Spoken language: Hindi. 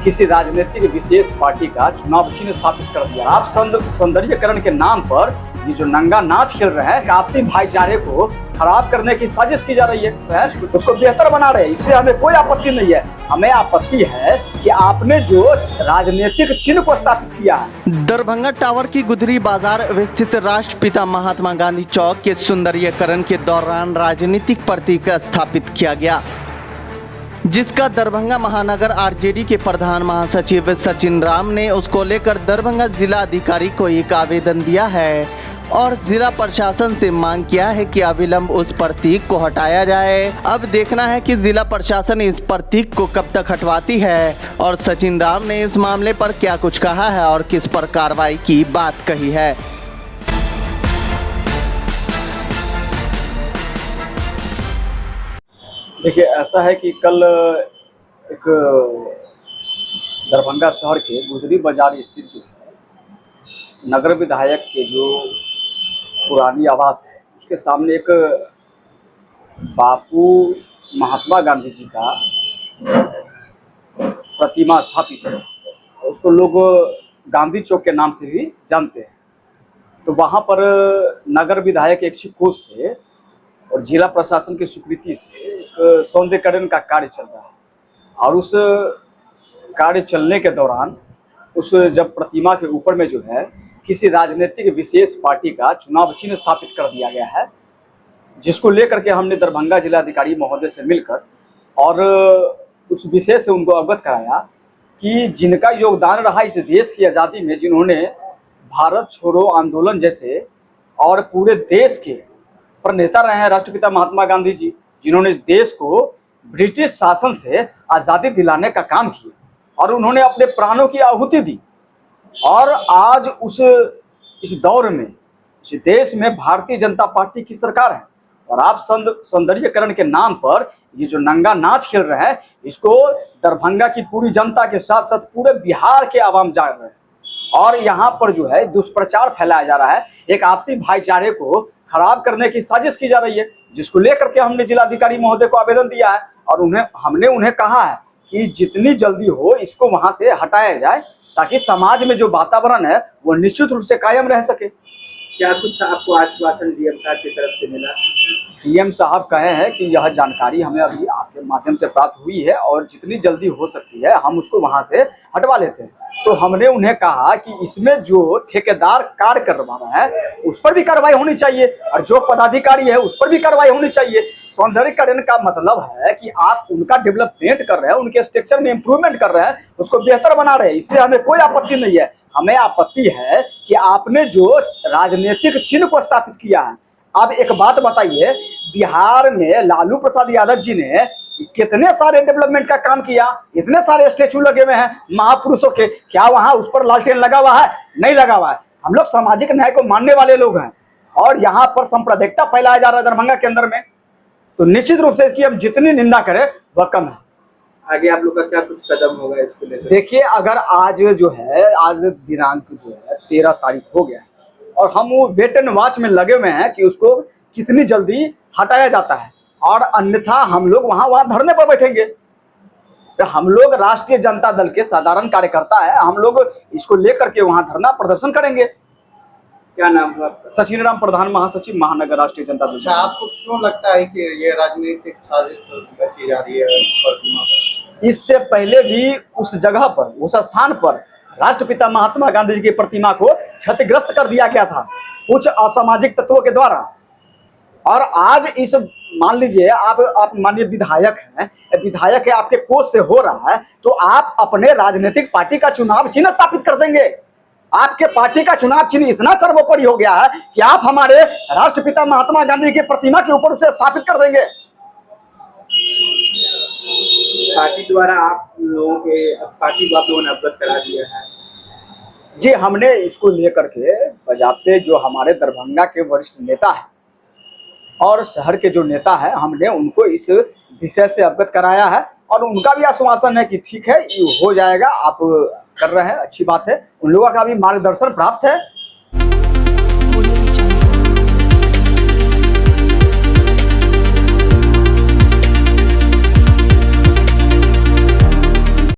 किसी राजनीतिक विशेष पार्टी का चुनाव चिन्ह स्थापित कर दिया। आप सौंदर्यीकरण के नाम पर ये जो नंगा नाच खेल रहे हैं, आपसी भाईचारे को खराब करने की साजिश की जा रही है, उसको बेहतर बना रहे हैं। इससे हमें कोई आपत्ति नहीं है। हमें आपत्ति है कि आपने जो राजनीतिक चिन्ह को स्थापित किया है। दरभंगा टावर की गुदरी बाजार स्थित राष्ट्रपिता महात्मा गांधी चौक के सुंदरीकरण के दौरान राजनीतिक प्रतीक स्थापित किया गया, जिसका दरभंगा महानगर आरजेडी के प्रधान महासचिव सचिन राम ने उसको लेकर दरभंगा जिला अधिकारी को एक आवेदन दिया है और जिला प्रशासन से मांग किया है कि अविलंब उस प्रतीक को हटाया जाए। अब देखना है कि जिला प्रशासन इस प्रतीक को कब तक हटवाती है और सचिन राम ने इस मामले पर क्या कुछ कहा है और किस पर कार्रवाई की बात कही है। देखिए, ऐसा है कि कल एक दरभंगा शहर के गुदरी बाजार स्थित जो है नगर विधायक के जो पुरानी आवास है, उसके सामने एक बापू महात्मा गांधी जी का प्रतिमा स्थापित है। उसको लोग गांधी चौक के नाम से भी जानते हैं। तो वहाँ पर नगर विधायक के इच्छुक कोष से और जिला प्रशासन की स्वीकृति से एक सौंदर्यीकरण का कार्य चल रहा है। और उस कार्य चलने के दौरान उस जब प्रतिमा के ऊपर में जो है किसी राजनीतिक विशेष पार्टी का चुनाव चिन्ह स्थापित कर दिया गया है, जिसको लेकर के हमने दरभंगा जिलाधिकारी महोदय से मिलकर और उस विषय से उनको अवगत कराया कि जिनका योगदान रहा इस देश की आज़ादी में, जिन्होंने भारत छोड़ो आंदोलन जैसे और पूरे देश के प्रणेता रहे हैं राष्ट्रपिता महात्मा गांधी जी, जिन्होंने इस देश को ब्रिटिश शासन से आज़ादी दिलाने का काम किया और उन्होंने अपने प्राणों की आहुति दी। और आज इस दौर में इस देश में भारतीय जनता पार्टी की सरकार है और आप सौंदर्यीकरण के नाम पर ये जो नंगा नाच खेल रहे हैं, इसको दरभंगा की पूरी जनता के साथ साथ पूरे बिहार के आवाम जान रहे हैं। और यहाँ पर जो है दुष्प्रचार फैलाया जा रहा है, एक आपसी भाईचारे को खराब करने की साजिश की जा रही है, जिसको लेकर के हमने जिलाधिकारी महोदय को आवेदन दिया है और हमने उन्हें कहा है कि जितनी जल्दी हो इसको वहां से हटाया जाए, ताकि समाज में जो वातावरण है वो निश्चित रूप से कायम रह सके। क्या कुछ आपको आश्वासन डीएम साहब की तरफ से मिला? डीएम साहब कहे हैं कि यह जानकारी हमें अभी आपके माध्यम से प्राप्त हुई है और जितनी जल्दी हो सकती है हम उसको वहां से हटवा लेते हैं। तो हमने उन्हें कहा कि इसमें जो ठेकेदार कार्य कर रहा है उस पर भी कार्रवाई होनी चाहिए और जो पदाधिकारी है उस पर भी कार्रवाई होनी चाहिए। सौंदर्यीकरण का मतलब है कि आप उनका डेवलपमेंट कर रहे हैं, उनके स्ट्रक्चर में इंप्रूवमेंट कर रहे हैं, उसको बेहतर बना रहे हैं। इससे हमें कोई आपत्ति नहीं है। हमें आपत्ति है कि आपने जो राजनीतिक चिन्ह को स्थापित किया है। अब एक बात बताइए, बिहार में लालू प्रसाद यादव जी ने कितने सारे डेवलपमेंट का काम किया, इतने सारे स्टेचू लगे हुए हैं महापुरुषों के, क्या वहां उस पर लालटेन लगा हुआ है? नहीं लगा हुआ है। हम लोग सामाजिक न्याय को मानने वाले लोग हैं और यहाँ पर सांप्रदायिकता फैलाया जा रहा है दरभंगा के अंदर में, तो निश्चित रूप से इसकी हम जितनी निंदा करें वह कम है। आगे आप लोग का क्या कुछ कदम होगा इसको लेकर? देखिए, अगर आज दिनांक जो है 13 तारीख हो गया है और हम वो वेट एंड वॉच में लगे हुए हैं कि उसको कितनी जल्दी हटाया जाता है, और अन्यथा हम लोग वहां धरने पर बैठेंगे। तो हम लोग राष्ट्रीय जनता दल के साधारण कार्यकर्ता है, हम लोग इसको लेकर के वहां धरना प्रदर्शन करेंगे। क्या नाम हुआ आपका? सचिन राम, प्रधान महासचिव महानगर राष्ट्रीय जनता दल। आपको क्यों लगता है कि ये राजनीतिक साजिश रची जा रही है प्रतिमा पर? इससे पहले भी उस जगह पर, उस स्थान पर राष्ट्रपिता महात्मा गांधी जी की प्रतिमा को क्षतिग्रस्त कर दिया गया था कुछ असामाजिक तत्वों के द्वारा। और आज इस मान लीजिए आप माननीय विधायक हैं, विधायक है, आपके कोष से हो रहा है, तो आप अपने राजनीतिक पार्टी का चुनाव चिन्ह स्थापित कर देंगे। आपके पार्टी का चुनाव चिन्ह इतना सर्वोपरि हो गया है कि आप हमारे राष्ट्रपिता महात्मा गांधी की प्रतिमा के ऊपर उसे स्थापित कर देंगे। पार्टी द्वारा आप लोगों के पार्टी को आप लोगों ने अवगत करा दिया है? जी, हमने इसको लेकर के बजाते जो हमारे दरभंगा के वरिष्ठ नेता है और शहर के जो नेता है, हमने उनको इस विषय से अवगत कराया है और उनका भी आश्वासन है कि ठीक है, ये हो जाएगा, आप कर रहे हैं, अच्छी बात है। उन लोगों का भी मार्गदर्शन प्राप्त है